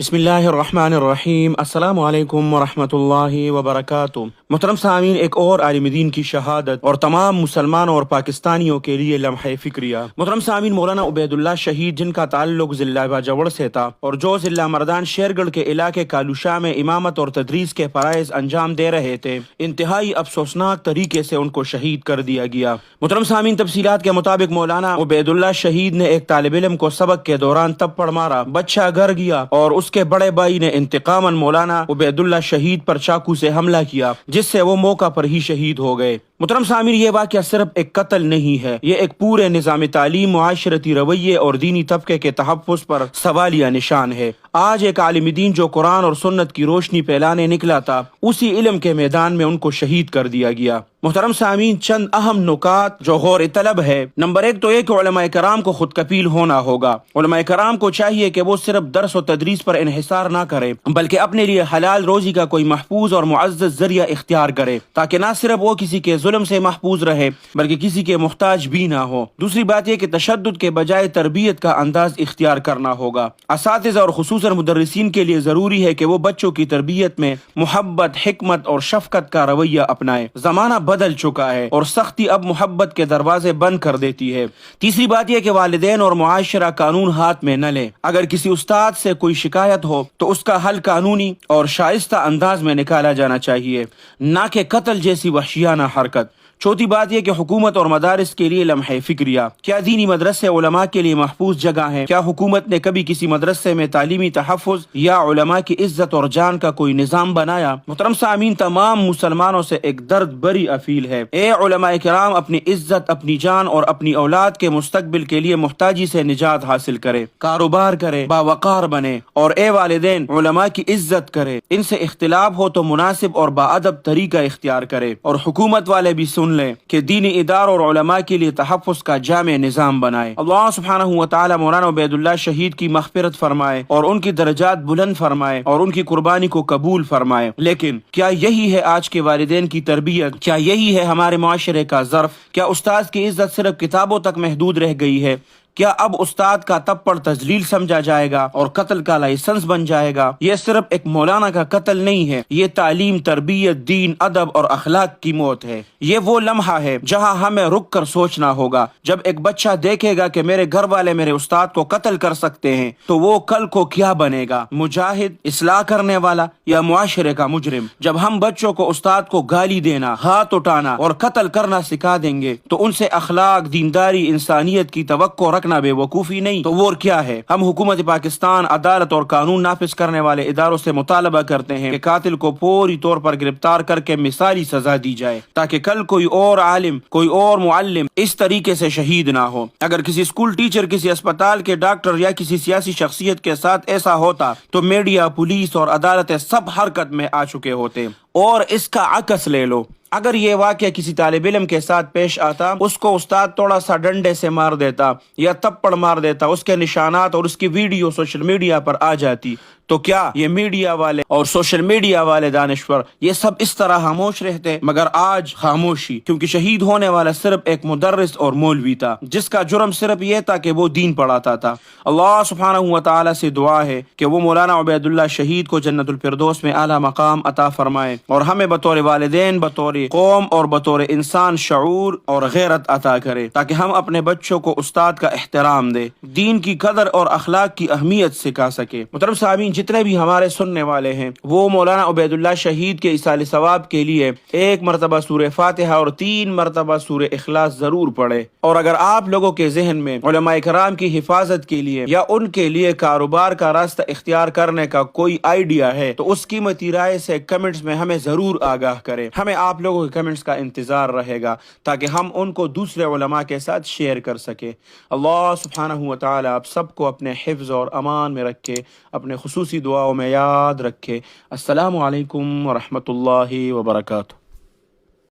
بسم اللہ الرحمن الرحیم، السلام علیکم ورحمۃ اللہ وبرکاتہ۔ محترم سامعین، ایک اور عالم دین کی شہادت اور تمام مسلمانوں اور پاکستانیوں کے لیے لمحہ فکریہ۔ محترم سامعین، مولانا عبید اللہ شہید، جن کا تعلق ضلع باجوڑ سے تھا اور جو ضلع مردان شیرگڑھ کے علاقے کالوشاہ میں امامت اور تدریس کے فرائض انجام دے رہے تھے، انتہائی افسوسناک طریقے سے ان کو شہید کر دیا گیا۔ محترم سامعین، تفصیلات کے مطابق مولانا عبید اللہ شہید نے ایک طالب علم کو سبق کے دوران تپڑ مارا، بچہ گر گیا اور اس کے بڑے بھائی نے انتقاماً مولانا عبید اللہ شہید پر چاقو سے حملہ کیا، جس سے وہ موقع پر ہی شہید ہو گئے۔ محترم سامعین، یہ واقعہ صرف ایک قتل نہیں ہے، یہ ایک پورے نظام تعلیم، معاشرتی رویے اور دینی طبقے کے تحفظ پر سوالیہ نشان ہے۔ آج ایک عالم دین جو قرآن اور سنت کی روشنی پھیلانے نکلا تھا، اسی علم کے میدان میں ان کو شہید کر دیا گیا۔ محترم سامعین، چند اہم نکات جو غور طلب ہے۔ نمبر ایک تو یہ کہ علماء کرام کو خود کفیل ہونا ہوگا۔ علماء کرام کو چاہیے کہ وہ صرف درس و تدریس پر انحصار نہ کرے، بلکہ اپنے لیے حلال روزی کا کوئی محفوظ اور معزز ذریعہ اختیار کرے، تاکہ نہ صرف وہ کسی کے ظلم سے محفوظ رہے بلکہ کسی کے محتاج بھی نہ ہو۔ دوسری بات یہ کہ تشدد کے بجائے تربیت کا انداز اختیار کرنا ہوگا۔ اساتذہ اور خصوصاً مدرسین کے لیے ضروری ہے کہ وہ بچوں کی تربیت میں محبت، حکمت اور شفقت کا رویہ اپنائیں۔ زمانہ بدل چکا ہے اور سختی اب محبت کے دروازے بند کر دیتی ہے۔ تیسری بات یہ کہ والدین اور معاشرہ قانون ہاتھ میں نہ لیں۔ اگر کسی استاد سے کوئی شکایت ہو تو اس کا حل قانونی اور شائستہ انداز میں نکالا جانا چاہیے، نہ کہ قتل جیسی وحشیانہ حرکت۔ چوتھی بات یہ کہ حکومت اور مدارس کے لیے لمحہ فکریہ۔ کیا دینی مدرسے علماء کے لیے محفوظ جگہ ہیں؟ کیا حکومت نے کبھی کسی مدرسے میں تعلیمی تحفظ یا علماء کی عزت اور جان کا کوئی نظام بنایا؟ محترم سامعین، تمام مسلمانوں سے ایک درد بری اپیل ہے۔ اے علماء کرام، اپنی عزت، اپنی جان اور اپنی اولاد کے مستقبل کے لیے محتاجی سے نجات حاصل کرے، کاروبار کرے، باوقار بنے، اور اے والدین، علماء کی عزت کرے، ان سے اختلاف ہو تو مناسب اور باادب طریقہ اختیار کرے، اور حکومت والے بھی سن لیں کہ دینی اداروں اور علماء کے لیے تحفظ کا جامع نظام بنائے۔ اللہ سبحانہ و تعالی مولانا عبید اللہ شہید کی مغفرت فرمائے اور ان کی درجات بلند فرمائے اور ان کی قربانی کو قبول فرمائے۔ لیکن کیا یہی ہے آج کے والدین کی تربیت؟ کیا یہی ہے ہمارے معاشرے کا ظرف؟ کیا استاد کی عزت صرف کتابوں تک محدود رہ گئی ہے؟ کیا اب استاد کا تپڑ تذلیل سمجھا جائے گا اور قتل کا لائسنس بن جائے گا؟ یہ صرف ایک مولانا کا قتل نہیں ہے، یہ تعلیم، تربیت، دین، ادب اور اخلاق کی موت ہے۔ یہ وہ لمحہ ہے جہاں ہمیں رک کر سوچنا ہوگا۔ جب ایک بچہ دیکھے گا کہ میرے گھر والے میرے استاد کو قتل کر سکتے ہیں تو وہ کل کو کیا بنے گا؟ مجاہد، اصلاح کرنے والا یا معاشرے کا مجرم؟ جب ہم بچوں کو استاد کو گالی دینا، ہاتھ اٹھانا اور قتل کرنا سکھا دیں گے تو ان سے اخلاق، دینداری، انسانیت کی توقع رکھنا بے وقوفی نہیں تو اور کیا ہے؟ ہم حکومت پاکستان، عدالت اور قانون نافذ کرنے والے اداروں سے مطالبہ کرتے ہیں کہ قاتل کو فوری طور پر گرفتار کر کے مثالی سزا دی جائے، تاکہ کل کوئی اور عالم، کوئی اور معلم اس طریقے سے شہید نہ ہو۔ اگر کسی اسکول ٹیچر، کسی اسپتال کے ڈاکٹر یا کسی سیاسی شخصیت کے ساتھ ایسا ہوتا تو میڈیا، پولیس اور عدالتیں سب حرکت میں آ چکے ہوتے۔ اور اس کا عکس لے لو، اگر یہ واقعہ کسی طالب علم کے ساتھ پیش آتا، اس کو استاد تھوڑا سا ڈنڈے سے مار دیتا یا تپڑ مار دیتا، اس کے نشانات اور اس کی ویڈیو سوشل میڈیا پر آ جاتی، تو کیا یہ میڈیا والے اور سوشل میڈیا والے دانشور یہ سب اس طرح خاموش رہتے؟ مگر آج خاموشی، کیونکہ شہید ہونے والا صرف ایک مدرس اور مولوی تھا، جس کا جرم صرف یہ تھا کہ وہ دین پڑھاتا تھا۔ اللہ سبحانہ و تعالی سے دعا ہے کہ وہ مولانا عبید اللہ شہید کو جنت الفردوس میں اعلیٰ مقام عطا فرمائے، اور ہمیں بطور والدین، بطور قوم اور بطور انسان شعور اور غیرت عطا کرے، تاکہ ہم اپنے بچوں کو استاد کا احترام دے، دین کی قدر اور اخلاق کی اہمیت سکھا سکے۔ محترم سامعین، جتنے بھی ہمارے سننے والے ہیں وہ مولانا عبید اللہ شہید کے ایصال ثواب کے لیے 1 مرتبہ سورہ فاتحہ اور 3 مرتبہ سورہ اخلاص ضرور پڑھے۔ اور اگر آپ لوگوں کے ذہن میں علماء کرام کی حفاظت کے لیے یا ان کے لیے کاروبار کا راستہ اختیار کرنے کا کوئی آئیڈیا ہے تو اس قیمتی رائے سے کمنٹس میں ہمیں ضرور آگاہ کریں۔ ہمیں آپ لوگوں کے کمنٹس کا انتظار رہے گا تاکہ ہم ان کو دوسرے علماء کے ساتھ شیئر کر سکیں۔ اللہ سبحانہ و تعالی آپ سب کو اپنے حفظ اور امان میں رکھے، اپنے خصوصی دعاؤں میں یاد رکھے۔ السلام علیکم ورحمۃ اللہ وبرکاتہ۔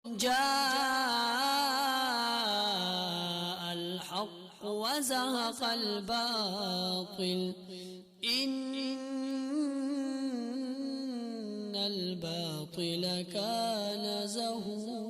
جاء الحق وزهق الباطل إن الباطل كان زهوقا